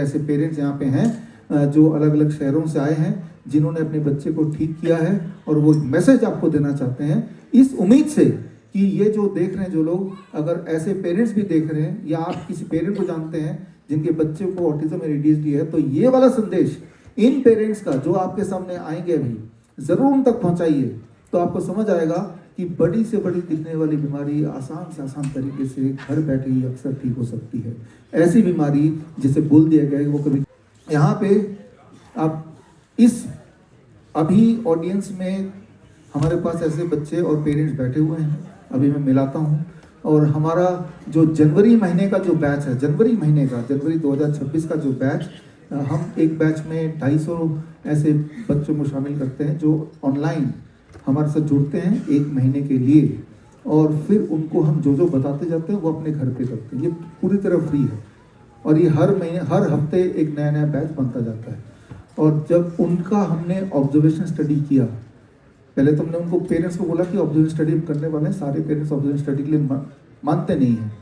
ऐसे पेरेंट्स यहाँ पे हैं जो अलग अलग शहरों से आए हैं, जिन्होंने अपने बच्चे को ठीक किया है और वो मैसेज आपको देना चाहते हैं इस उम्मीद से कि ये जो देख रहे हैं जो लोग, अगर ऐसे पेरेंट्स भी देख रहे हैं या आप किसी पेरेंट को जानते हैं जिनके बच्चे को ऑटिज्म या ADHD है, तो ये वाला संदेश इन पेरेंट्स का जो आपके सामने आएंगे अभी, ज़रूर उन तक पहुँचाइए। तो आपको समझ आएगा कि बड़ी से बड़ी दिखने वाली बीमारी आसान से आसान तरीके से घर बैठे ही अक्सर ठीक हो सकती है। ऐसी बीमारी जिसे बोल दिया गया है वो कभी, यहाँ पे आप इस अभी ऑडियंस में हमारे पास ऐसे बच्चे और पेरेंट्स बैठे हुए हैं, अभी मैं मिलाता हूँ। और हमारा जो जनवरी महीने का जो बैच है, जनवरी 2026 का जो बैच, हम एक बैच में 250 ऐसे बच्चों को शामिल करते हैं जो ऑनलाइन हमारे साथ जुड़ते हैं 1 महीने के लिए, और फिर उनको हम जो जो बताते जाते हैं वो अपने घर पे करते हैं। ये पूरी तरह फ्री है और ये हर महीने हर हफ्ते एक नया नया बैच बनता जाता है। और जब उनका हमने ऑब्जर्वेशन स्टडी किया, पहले तो हमने उनको पेरेंट्स को बोला कि ऑब्जर्वेशन स्टडी करने वाले हैं। सारे पेरेंट्स ऑब्जर्वेशन स्टडी के लिए मानते नहीं हैं,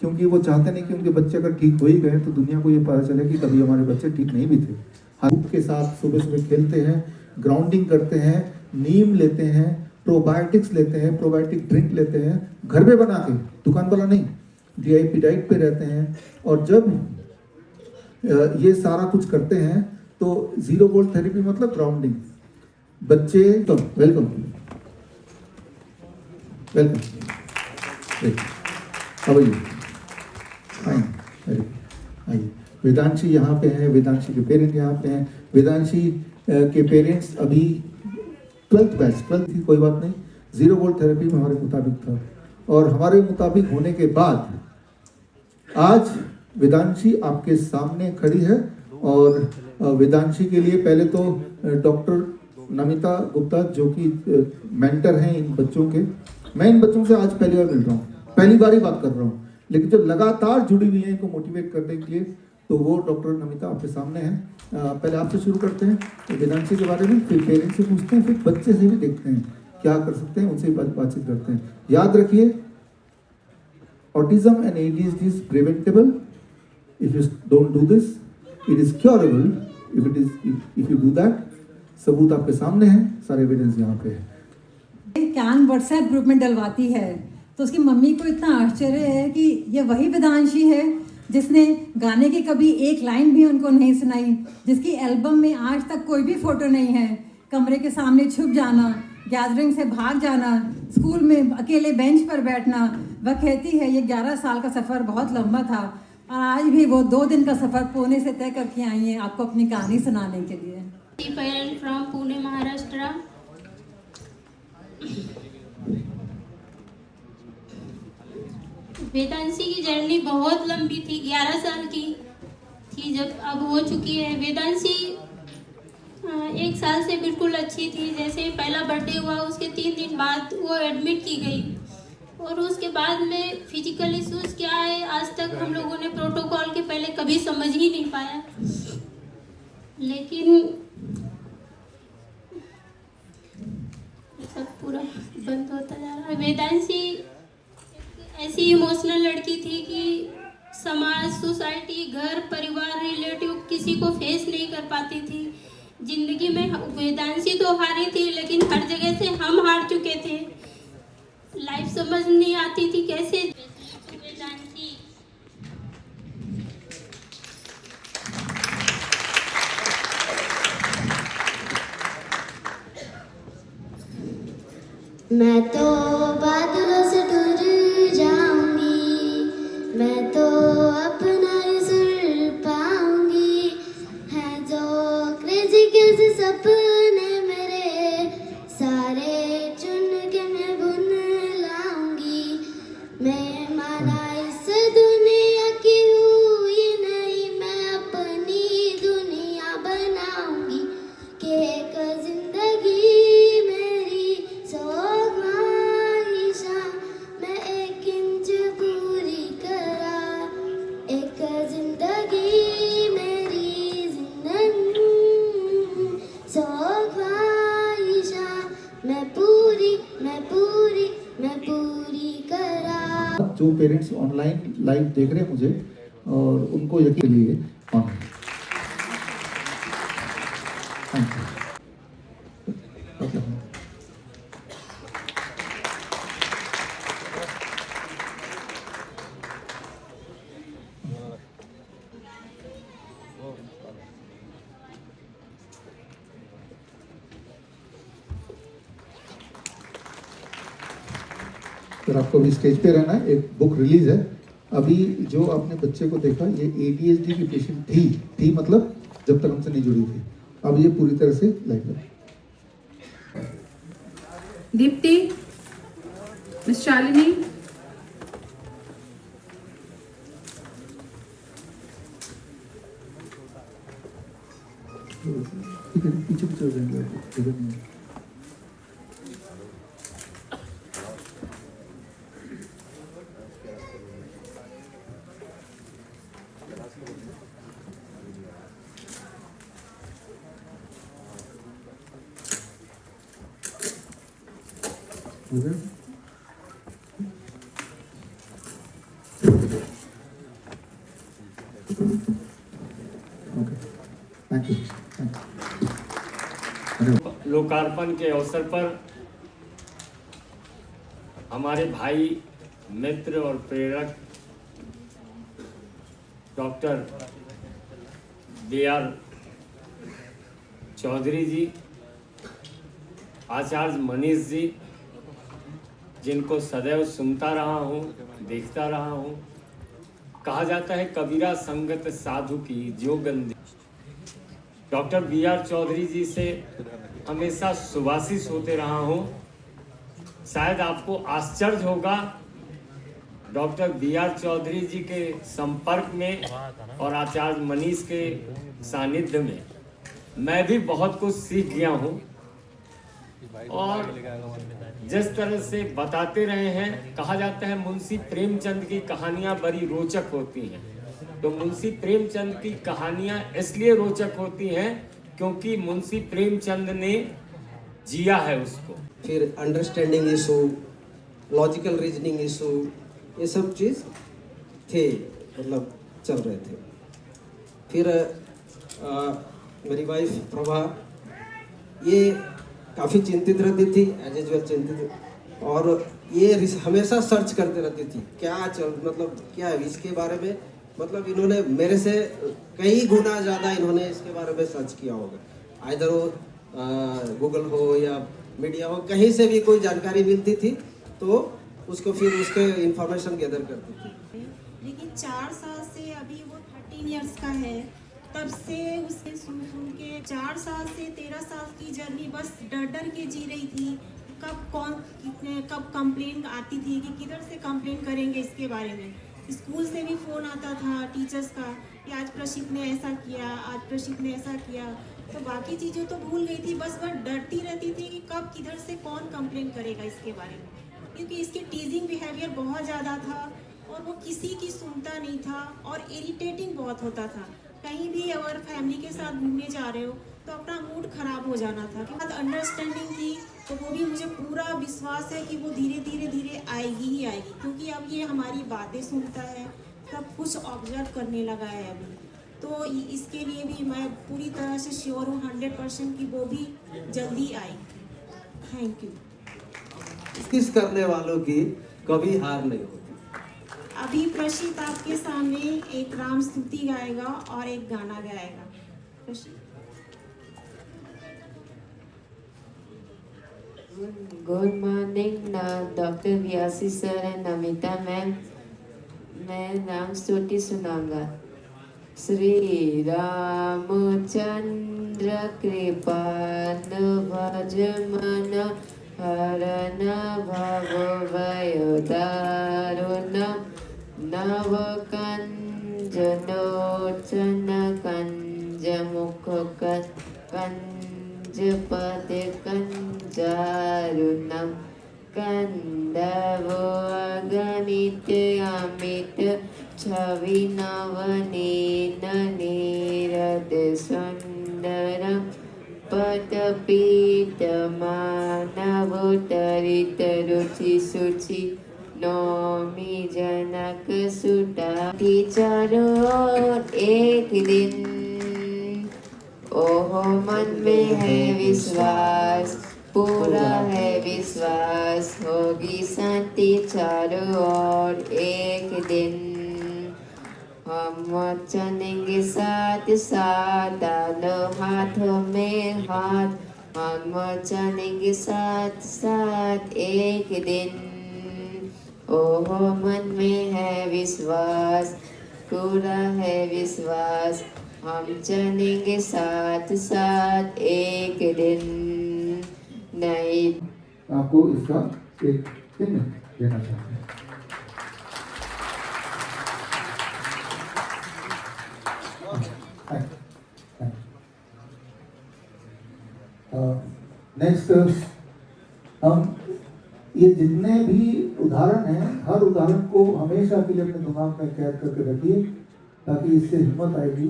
क्योंकि वो चाहते नहीं कि उनके बच्चे अगर ठीक हो ही गए तो दुनिया को ये पता चले कि कभी हमारे बच्चे ठीक नहीं भी थे। हम के साथ सुबह सुबह खेलते हैं, ग्राउंडिंग करते हैं, नीम लेते हैं, प्रोबायोटिक्स लेते हैं, प्रोबायोटिक ड्रिंक लेते हैं घर पे बना के, दुकान वाला नहीं, DIP डाइट पे रहते हैं। और जब ये सारा कुछ करते हैं तो 0 वोल्ट थेरेपी मतलब ग्राउंडिंग। बच्चे तो वेलकम फाइन, आइए। वेदांशी यहाँ पे हैं, वेदांशी के पेरेंट्स यहाँ पे हैं। वेदांशी के पेरेंट्स अभी 12th थी, कोई बात नहीं, 0 वोल्ट थेरेपी में हमारे मुताबिक था, और हमारे मुताबिक होने के बाद आज वेदांशी आपके सामने खड़ी है। और वेदांशी के लिए पहले तो डॉक्टर नमिता गुप्ता जो कि मेंटर हैं इन बच्चों के, मैं इन बच्चों से आज पहली बार मिल रहा हूँ, पहली बार ही बात कर रहा हूँ, लेकिन जो लगातार जुड़ी हुई है इनको मोटिवेट करने के लिए, तो वो डॉक्टर नमिता आपके सामने हैं। पहले आपसे शुरू करते हैं तो वेदांशी के बारे में, फिर पेरेंट्स से पूछते हैं, फिर बच्चे से भी देखते हैं क्या कर सकते हैं, उनसे बातचीत करते हैं। याद रखिए, autism and ADHD is preventable if you don't do this, it is curable if you do that. सबूत आपके सामने है, सारे एविडेंस यहाँ पे है। कैन WhatsApp ग्रुप में डलवाती है तो उसकी मम्मी को इतना आश्चर्य है कि ये वही वेदांशी है जिसने गाने की कभी एक लाइन भी उनको नहीं सुनाई, जिसकी एल्बम में आज तक कोई भी फोटो नहीं है, कमरे के सामने छुप जाना, गैदरिंग से भाग जाना, स्कूल में अकेले बेंच पर बैठना। वह कहती है ये 11 साल का सफ़र बहुत लंबा था और आज भी वो 2 दिन का सफ़र पुणे से तय करके आई है आपको अपनी कहानी सुनाने के लिए। Parent from Pune, Maharashtra. Vedanshi की जर्नी बहुत लंबी थी, 11 साल की थी जब, अब हो चुकी है। वेदांशी 1 साल से बिल्कुल अच्छी थी। जैसे पहला बर्थडे हुआ उसके 3 दिन बाद वो एडमिट की गई, और उसके बाद में फिजिकल इश्यूज क्या है आज तक हम लोगों ने प्रोटोकॉल के पहले कभी समझ ही नहीं पाया, लेकिन सब पूरा बंद होता जा रहा है। वेदांशी ऐसी इमोशनल लड़की थी कि समाज, सोसाइटी, घर, परिवार, रिलेटिव किसी को फेस नहीं कर पाती थी। जिंदगी में वेदांशी तो हारी थी, लेकिन हर जगह से हम हार चुके थे। लाइफ समझ नहीं आती थी कैसे। वेदांशी मैं तो बादलों से दूर जाऊंगी, मैं तो अपना सुर पाऊंगी, है जो क्रेजी कैसे सपने मेरे सारे चुन के मैं बुन लाऊंगी। मैं माना इस दुनिया की हुई नहीं, मैं अपनी दुनिया बनाऊंगी कि एक जिंदगी जो पेरेंट्स ऑनलाइन लाइव देख रहे हैं मुझे, और उनको यकीन लिए फिर आपको अभी स्टेज पे रहना है, एक बुक रिलीज है। अभी जो आपने बच्चे को देखा ये ADHD की पेशेंट थी मतलब जब तक हमसे नहीं जुड़ी थी, अब ये पूरी तरह से लाइफ है। दीप्ति, मिस शालिनी, ठीक है, पीछे चल जाएंगे, जगह नहीं है। हो गया? Okay, thank you. लोकार्पण के अवसर पर हमारे भाई मित्र और प्रेरक डॉक्टर BR चौधरी जी, आचार्य मनीष जी, जिनको सदैव सुनता रहा हूँ, देखता रहा हूँ। कहा जाता है कबीरा संगत साधु की जो गंदी। डॉक्टर BR चौधरी जी से हमेशा सुभाषित होते रहा हूँ। शायद आपको आश्चर्य होगा, डॉक्टर BR चौधरी जी के संपर्क में और आचार्य मनीष के सानिध्य में मैं भी बहुत कुछ सीख गया हूँ। और जिस तरह से बताते रहे हैं, कहा जाता है मुंशी प्रेमचंद की कहानियाँ बड़ी रोचक होती हैं। तो मुंशी प्रेमचंद की कहानियाँ इसलिए रोचक होती हैं क्योंकि मुंशी प्रेमचंद ने जिया है उसको। फिर understanding issue, logical reasoning issue, ये सब चीज़ थे, मतलब चल रहे थे। फिर मेरी वाइफ प्रभा ये काफ़ी चिंतित रहती थी, एज यूजुअल चिंतित, और ये हमेशा सर्च करते रहती थी मतलब क्या है इसके बारे में। मतलब इन्होंने मेरे से कई गुना ज़्यादा इन्होंने इसके बारे में सर्च किया होगा। आइदर वो गूगल हो या मीडिया हो, कहीं से भी कोई जानकारी मिलती थी तो उसको फिर उसके इंफॉर्मेशन गैदर करती थी। लेकिन 4 साल से अभी वो 13 इयर्स का है, तब से उसे सुन के 4 साल से 13 साल की जर्नी बस डर के जी रही थी। कब कंप्लेन आती थी कि किधर से कंप्लेन करेंगे इसके बारे में। स्कूल से भी फ़ोन आता था टीचर्स का कि आज प्रशित ने ऐसा किया, आज प्रशित ने ऐसा किया। तो बाकी चीज़ें तो भूल गई थी, बस वह डरती रहती थी कि कब किधर से कौन कंप्लेन करेगा इसके बारे में, क्योंकि इसके टीजिंग बिहेवियर बहुत ज़्यादा था और वो किसी की सुनता नहीं था और इरिटेटिंग बहुत होता था। कहीं भी अगर फैमिली के साथ घूमने जा रहे हो तो अपना मूड ख़राब हो जाना था। कि बाद अंडरस्टैंडिंग थी तो वो भी मुझे पूरा विश्वास है कि वो धीरे आएगी ही आएगी, क्योंकि अब ये हमारी बातें सुनता है, सब कुछ ऑब्जर्व करने लगा है अभी। तो इसके लिए भी मैं पूरी तरह से श्योर हूँ 100% कि वो भी जल्दी आएगी। Thank you. किस करने वालों की कभी हार नहीं होती। अभी प्रशित आपके सामने एक राम स्तुति गाएगा और एक गाना गाएगा। Prashit. Good morning doctor Vyasi sir and Namita ma'am. मैं राम स्तुति सुनाऊंगा। श्री रामचंद्र कृपानु भज मन हरण भव भयो दारुण नव कंज लोचन कंज मुख कंज पद कंजारुणम कंदवो अगणित अमित छवि नवनीन नीरद सुंदरम पदपीत मानव तरित रुचि सुचि नौमी जनक सुता चारों एक दिन। ओहो मन में है विश्वास, पूरा है विश्वास, होगी शांति चारों ओर एक दिन। हम चलेंगे साथ साथ, दोनों हाथों में हाथ, हम चलेंगे साथ साथ एक दिन। ओहो मन में है विश्वास, पूरा है विश्वास, हम चलेंगे साथ साथ एक दिन नई। आपको इसका एक चिन्ह देना चाहते हैं। नेक्स्ट हम ये जितने भी उदाहरण हैं, हर उदाहरण को हमेशा के लिए अपने दिमाग में कैद करके रखिए, ताकि इससे हिम्मत आएगी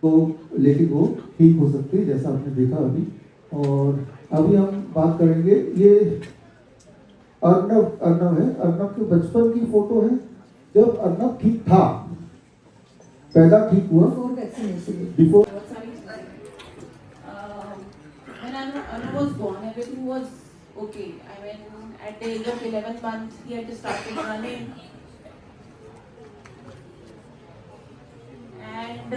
तो लेकिन वो ठीक हो सकती है, जैसा आपने देखा अभी। और अभी हम बात करेंगे, ये अर्नव है। अर्नव के बचपन की फोटो है जब अर्नव ठीक था, पैदा ठीक हुआ before. When Arnav was born, everything was okay. I mean, at the age of 11 months, he had started running. And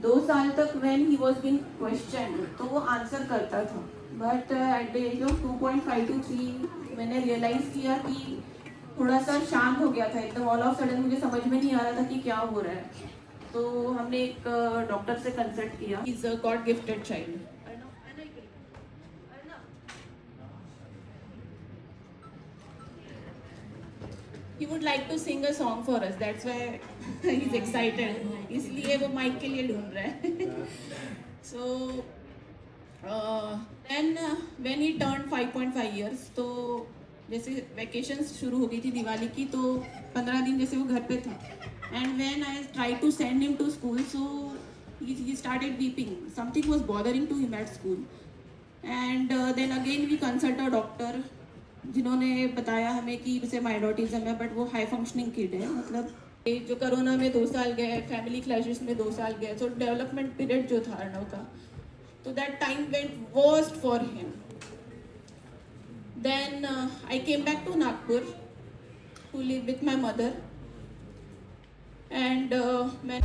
2 साल तक when he was being questioned, तो वो आंसर करता था. But at the age of 2.5 to 3, मैंने realise किया कि थोड़ा सा शांत हो गया था. एकदम ऑल ऑफ सडन मुझे समझ में नहीं आ रहा था कि क्या हो रहा है. तो हमने एक डॉक्टर से कंसल्ट किया. He's a God gifted child. He would like to sing a song for us. That's why he's excited. इसलिए वो माइक के लिए ढूंढ रहा है. So then when he turned 5.5 years, तो जैसे वैकेशंस शुरू हो गई थी दिवाली की, तो 15 दिन जैसे वो घर पे था. And when I tried to send him to school, so he started weeping. Something was bothering to him at school. And then again we consult a doctor, जिन्होंने बताया हमें कि इसे माइल्ड ऑटिज्म है, बट वो हाई फंक्शनिंग किड है. मतलब जो कोरोना में 2 साल गए, फैमिली क्लैशेस में 2 साल गए, तो डेवलपमेंट पीरियड जो था अर्नव का, तो that time went worst for him. Then I came back to Nagpur to live with my mother. And मैं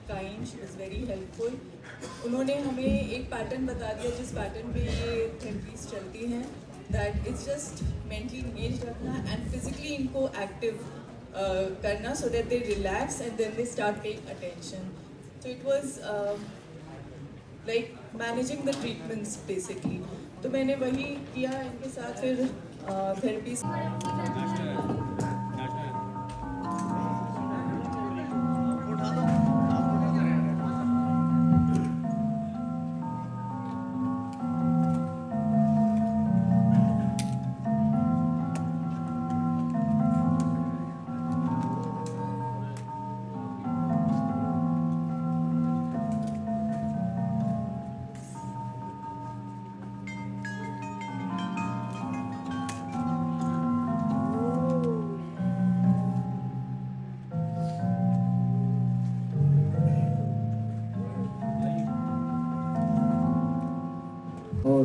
kind, she was very helpful. उन्होंने हमें एक पैटर्न बता दिया जिस पैटर्न पे ये थेरेपीज चलती हैं, that it's just mentally engage रखना एंड फिजिकली इनको एक्टिव करना, so that they relax and then they start paying attention. So it was like managing the treatments basically. तो मैंने वही किया इनके साथ. फिर थेरेपीज और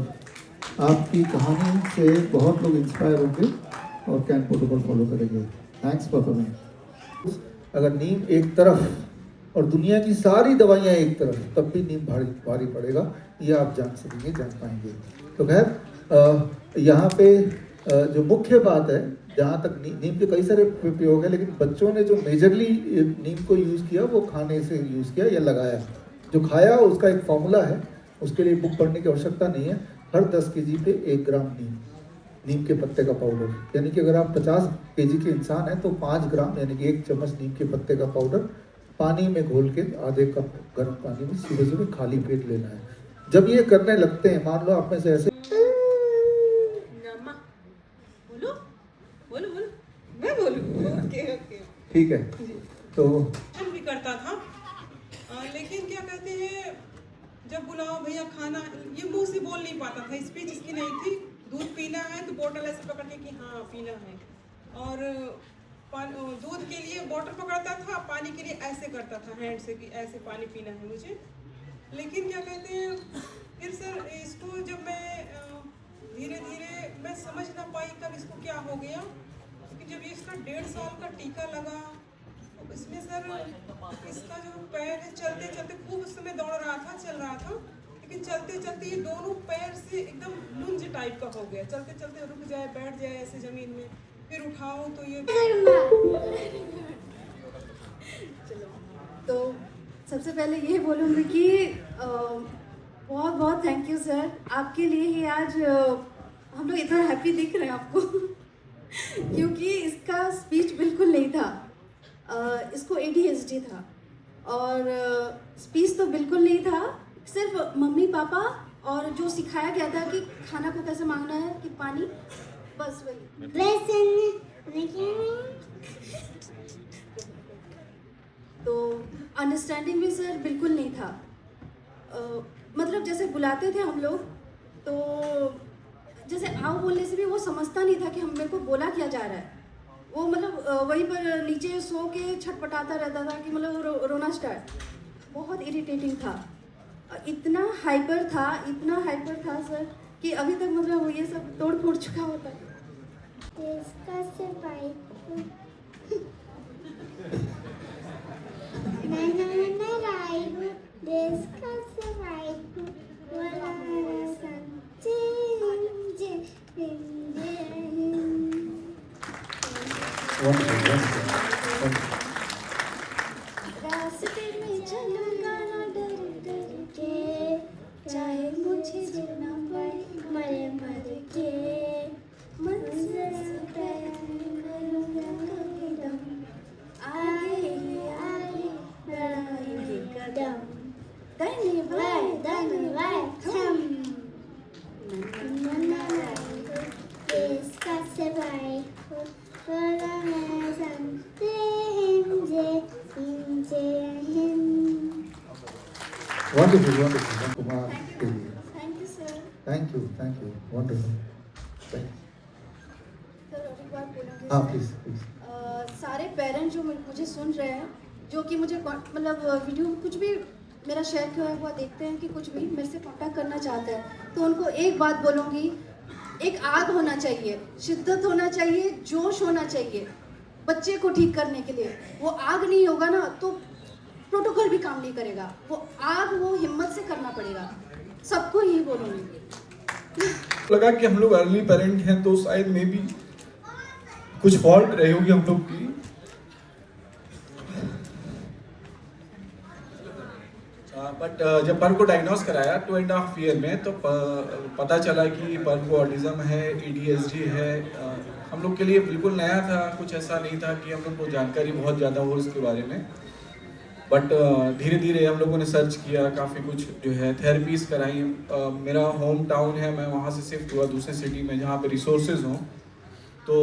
आपकी कहानी से बहुत लोग इंस्पायर होंगे और कैन प्रोटोकॉल फॉलो करेंगे. Thanks for coming. अगर नीम एक तरफ और दुनिया की सारी दवाइयाँ एक तरफ, तब भी नीम भारी पड़ेगा, ये आप जान सकेंगे, जान पाएंगे. तो खैर यहाँ पे जो मुख्य बात है, जहाँ तक नीम के कई सारे प्रयोग हैं, लेकिन बच्चों ने जो मेजरली नीम को यूज़ किया वो खाने से यूज़ किया या लगाया. जो खाया उसका एक फॉर्मूला है, उसके लिए बुक पढ़ने की आवश्यकता नहीं है. हर 10 kg पे 1 ग्राम नीम. नीम के पत्ते का पाउडर, यानी कि अगर आप 50 केजी के इंसान हैं तो 5 ग्राम यानी कि 1 चम्मच नीम के पत्ते का पाउडर पानी में घोल के आधे कप गर्म पानी में सुबह सुबह खाली पेट लेना है। जब ये करने लगते हैं, मान लो आप में से ऐसे बोलो बोलो बोलो, मैं बोलूँ? ओके ओके, ठीक है। तो हम भी करता था, लेकिन क्या कहते हैं, जब बुलाओ भैया खाना, ये मुंह से बोल नहीं पाता था, स्पीच इसकी नहीं थी। दूध पीना है तो बोतल ऐसे पकड़ के कि हाँ पीना है, और दूध के लिए बोतल पकड़ता था, पानी के लिए ऐसे करता था हैंड से कि ऐसे पानी पीना है मुझे। लेकिन क्या कहते हैं, फिर सर इसको जब मैं धीरे धीरे मैं समझ ना पाई कब इसको क्या हो गया, क्योंकि जब ये इसका 1.5 साल का टीका लगा, तो इसमें सर इसका जो पैर है चलते चलते खूब उस समय दौड़ रहा था, चल रहा था, लेकिन चलते चलते ये दोनों पैर से एकदम लुंज टाइप का हो गया, चलते चलते रुक जाए, बैठ जाए ऐसे जमीन में, फिर उठाओ तो ये तो सबसे पहले ये बोलूँगी कि बहुत बहुत थैंक यू सर, आपके लिए ही आज हम लोग इतना हैप्पी दिख रहे हैं आपको क्योंकि इसका स्पीच बिल्कुल नहीं था, इसको ADHD था, और स्पीच तो बिल्कुल नहीं था, सिर्फ मम्मी पापा और जो सिखाया गया था कि खाना को कैसे मांगना है, कि पानी, बस वही। तो अंडरस्टैंडिंग भी सर बिल्कुल नहीं था, मतलब जैसे बुलाते थे हम लोग तो जैसे आओ बोलने से भी वो समझता नहीं था कि हम मेरे को बोला क्या जा रहा है, वो मतलब वहीं पर नीचे सो के छटपटाता रहता था कि मतलब रोना स्टार्ट, बहुत इरिटेटिंग था, इतना हाइपर था सर कि अभी तक मतलब ये सब तोड़ फोड़ चुका होता है। रास्ते में चलूंगा ना डर डर के, चाहे मुझे जीना पड़े मर मर के, मंजिल तय करूंगा कदम, आगे ही आगे बढ़ाएंगे कदम, धन्यवाद हम देश का सेवाई वंडरफुल कुमार के लिए thank you sir. Thank you wonderful. Sir और एक बात बोलूँगी। हाँ प्लीज। सारे पेरेंट्स जो मुझे सुन रहे हैं, जो कि मुझे मतलब वीडियो कुछ भी मेरा शेयर किया हुआ देखते हैं कि कुछ भी मेरे से कांटेक्ट करना चाहते हैं, तो उनको एक बात बोलूँगी, एक आग होना चाहिए, शिद्दत होना चाहिए, जोश होना चाहिए बच्चे को ठीक करने के लिए। वो आग नहीं होगा ना तो प्रोटोकॉल भी काम नहीं करेगा, वो आग वो हिम्मत से करना पड़ेगा, सबको यही बोलूँगी। लगा कि हम लोग अर्ली पेरेंट हैं तो शायद में भी कुछ फॉल्ट रही होगी हम लोग की, बट जब पर को डायग्नोस कराया 2.5 ईयर में तो पता चला कि पर को ऑटिज्म है, ADHD है। हम लोग के लिए बिल्कुल नया था, कुछ ऐसा नहीं था कि हम लोग को जानकारी बहुत ज़्यादा हो इसके बारे में, बट धीरे धीरे हम लोगों ने सर्च किया, काफ़ी कुछ जो है थेरेपीज़ कराई। मेरा होम टाउन है, मैं वहाँ से शिफ्ट हुआ दूसरे सिटी में जहाँ पे रिसोर्सेज हों, तो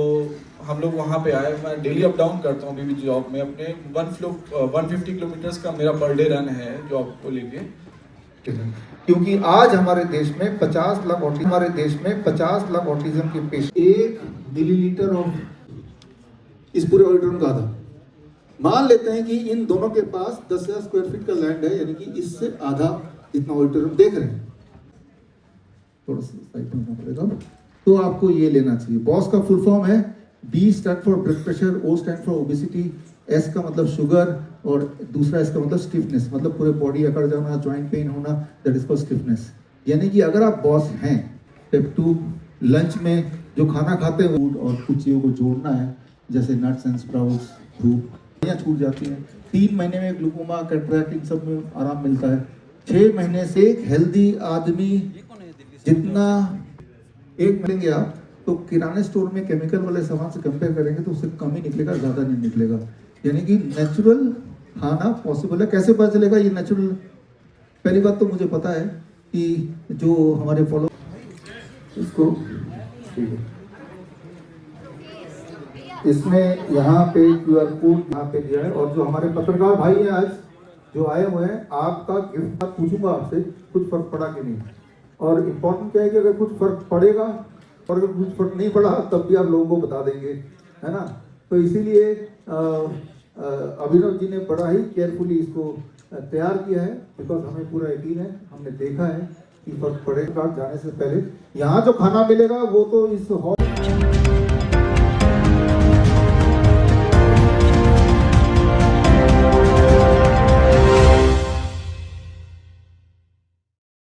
हम लोग वहाँ पे आए। मैं डेली अप डाउन करता हूँ अभी भी जॉब में अपने, 150 किलोमीटर्स का मेरा पर डे रन है जॉब को लेके। क्योंकि आज हमारे देश में 50 लाख ऑटिज्म के पेशेंट 1 मिलीलीटर ऑफ इस पूरे ऑडिटोरियम का आधा, मान लेते हैं कि इन दोनों के पास 10,000 स्क्वायर फीट का लैंड है, यानी कि इससे आधा जितना ऑडिटोरियम देख रहे हैं, थोड़ा सा साइड में पड़ेगा, तो आपको ये लेना चाहिए। बॉस का फुल फॉर्म है, B stand for blood pressure, O stand for obesity, S का मतलब शुगर, और दूसरा इसका मतलब स्टिफनेस, मतलब पूरे बॉडी अकड़ जाना, जॉइंट पेन होना, दैट इज कॉल्ड स्टिफनेस। यानी कि अगर आप बॉस हैं, पेप2 लंच में जो खाना खाते हैं फूड और कुछ चीज़ों को जोड़ना है, जैसे नट्स एंड स्प्राउट्स, धूप छूट जाती है। 3 महीने में ग्लूकोमा, कैटरैक्ट, इन सब में आराम मिलता है। 6 महीने से एक हेल्दी आदमी जितना एक मिलेंगे आप, तो तो किराने स्टोर में केमिकल वाले सामान से कंपेयर करेंगे तो उससे कम ही निकलेगा, ज़्यादा नहीं निकलेगा। यानी कि नेचुरल खाना पॉसिबल है। कैसे पता चलेगा ये नेचुरल? पहली बात तो मुझे पता है कि जो हमारे फॉलो इसको ठीक है, इसमें यहाँ पे QR कोड यहाँ पे दिया है, और जो हमारे पत्रकार भाई हैं आज जो आए हुए हैं, आपका गिफ्ट पूछूंगा आपसे कुछ फर्क पड़ा कि नहीं, और इम्पोर्टेंट क्या है कि अगर कुछ फर्क पड़ेगा और अगर कुछ फर्क नहीं पड़ा तब भी आप लोगों को बता देंगे, है ना। तो इसीलिए अभिनव जी ने बड़ा ही केयरफुली इसको तैयार किया है, बिकॉज हमें पूरा यकीन है, हमने देखा है कि फर्क पड़ेगा। जाने से पहले यहाँ जो खाना मिलेगा वो तो इस हॉल